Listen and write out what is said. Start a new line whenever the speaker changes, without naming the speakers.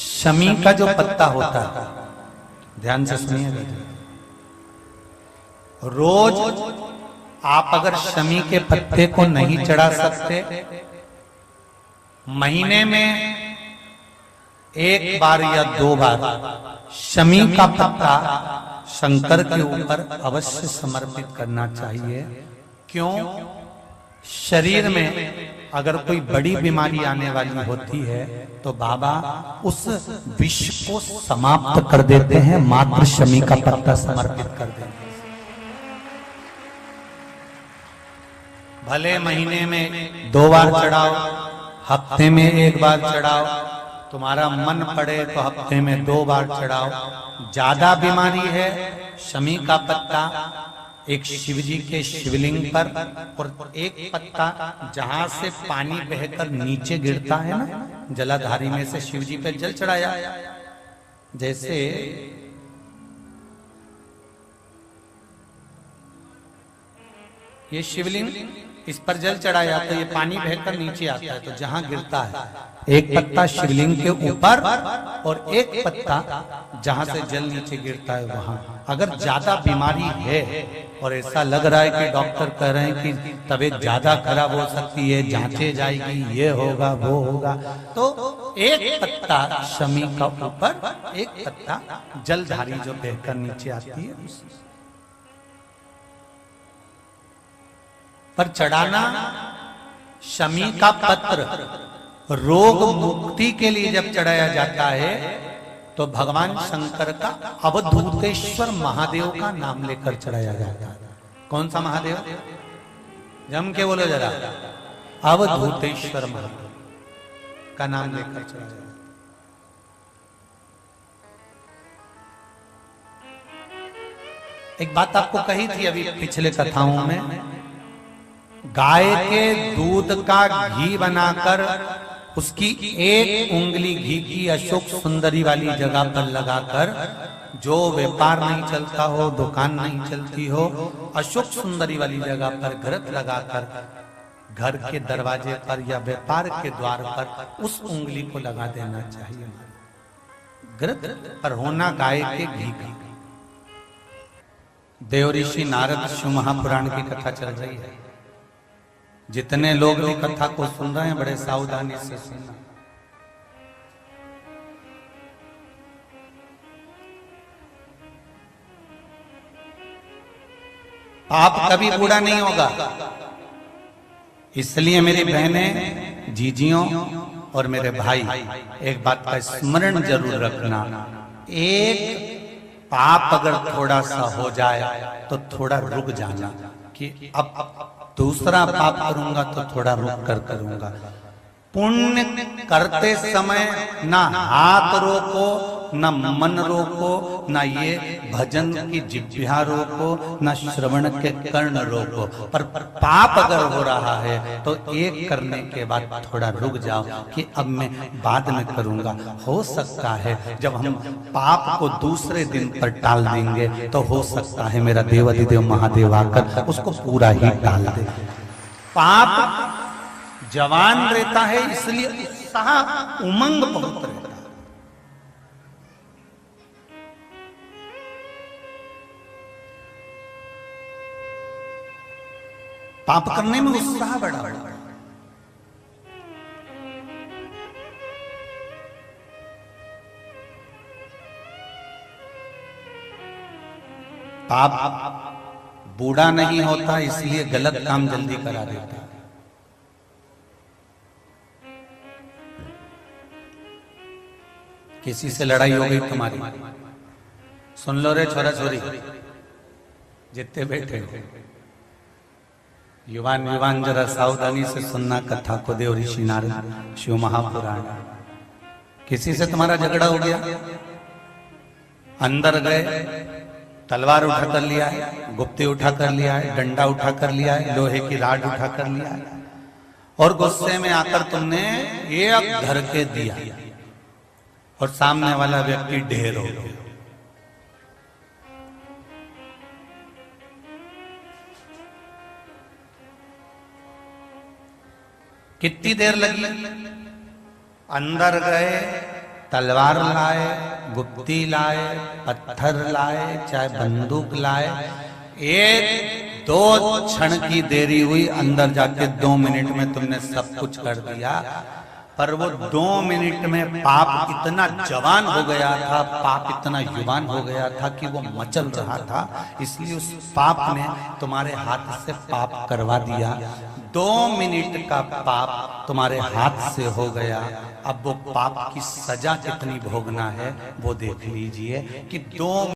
शमी का जो पत्ता होता है, ध्यान से सुनिएगा, रोज आप अगर शमी के पत्ते को नहीं चढ़ा सकते, महीने में एक बार या 2 बार शमी का पत्ता शंकर के ऊपर अवश्य समर्पित करना चाहिए। क्यों? शरीर में अगर कोई बड़ी बीमारी आने वाली होती है तो बाबा उस विष को समाप्त कर देते हैं, मात्र शमी का पत्ता समर्पित कर देते हैं। भले महीने में 2 बार चढ़ाओ, हफ्ते में 1 बार चढ़ाओ, तुम्हारा मन पड़े तो हफ्ते में 2 बार चढ़ाओ। ज्यादा बीमारी है, शमी का पत्ता एक शिव जी के शिवलिंग पर, और एक पत्ता जहां से पानी बहकर नीचे गिरता है ना, जलाधारी में से शिव जी पे जल चढ़ाया। जैसे ये शिवलिंग, इस पर जल चढ़ाया तो ये पानी बहकर नीचे आता है, तो जहां गिरता है एक पत्ता शिवलिंग के ऊपर और एक पत्ता जहां से जल नीचे गिरता है वहां। अगर ज्यादा बीमारी है और ऐसा लग रहा है कि डॉक्टर कह रहे हैं कि तबीयत ज्यादा खराब हो सकती है, जांचे जाएगी, ये होगा वो होगा, तो एक पत्ता शमी का ऊपर, एक पत्ता जलधारी जो बहकर नीचे आती है पर चढ़ाना। शमी का पत्र रोग मुक्ति के लिए जब चढ़ाया जाता है तो भगवान शंकर का अवधूतेश्वर महादेव का नाम लेकर चढ़ाया जाता है। कौन सा महादेव? जम के बोलो जरा। अवधूतेश्वर महादेव का नाम लेकर चढ़ाया जाता है। एक बात आपको कही थी अभी पिछले कथाओं में, गाय के दूध का घी बनाकर उसकी एक उंगली घी की अशोक सुंदरी वाली जगह पर लगाकर, जो व्यापार नहीं चलता हो, दुकान नहीं चलती हो, अशोक सुंदरी वाली जगह पर घृत लगाकर घर के दरवाजे पर या व्यापार के द्वार पर उस उंगली को लगा देना चाहिए। घृत पर होना गाय के घी का। देव ऋषि नारद शिव महापुराण की कथा चल रही है। जितने लोग भी कथा को सुन रहे हैं बड़े सावधानी से सुनना। पाप कभी बूढ़ा नहीं होगा, इसलिए मेरी बहनें, जीजियों और मेरे भाई एक बात का स्मरण जरूर रखना, एक पाप अगर थोड़ा सा हो जाए तो थोड़ा रुक जाना कि अब दूसरा पाप करूंगा तो थोड़ा रुक कर करूंगा। पुण्य करते समय ना हाथ रोको, ना मन रोको, ना ये भजन की जिह्वा रोको, ना श्रवण के कर्ण रोको। पर पाप अगर हो रहा है तो एक करने के बाद थोड़ा रुक जाओ कि अब मैं बाद में करूंगा। हो सकता है जब हम पाप को दूसरे दिन पर टाल देंगे तो हो सकता है मेरा देवाधिदेव महादेव आकर उसको पूरा ही टाल दे। पाप जवान रहता है इसलिए उत्साह उमंग बहुत रहता है। पाप करने में उत्साह बड़ा बड़ा। पाप बूढ़ा नहीं होता इसलिए गलत काम जल्दी करा देता है। किसी से लड़ाई हो गई तुम्हारी, सुन लो रे छोरा छोरी जितने बैठे हो, युवान युवान जरा सावधानी से सुनना कथा को। देव ऋषि नारद शिव महापुराण। किसी से तुम्हारा झगड़ा हो गया, अंदर गए, तलवार उठा कर लिया है, गुप्ती उठा कर लिया है, डंडा उठा कर लिया है, लोहे की राड उठा कर लिया है, और गुस्से में आकर तुमने ये अब धर के दिया और सामने वाला व्यक्ति ढेर हो गया। कितनी देर लगी? अंदर गए, तलवार लाए, गुप्ती लाए, पत्थर लाए, चाहे बंदूक लाए, एक दो क्षण की देरी हुई, अंदर जाके 2 मिनट में तुमने सब कुछ कर दिया। पर वो 2 मिनट में पाप इतना जवान हो गया था, पाप इतना युवान हो गया था कि वो मचल रहा था। इसलिए उस पाप ने तुम्हारे हाथ से पाप करवा दिया। 2 मिनट का पाप तुम्हारे हाथ से हो गया। अब वो पाप की सजा कितनी भोगना है वो देख लीजिए कि 2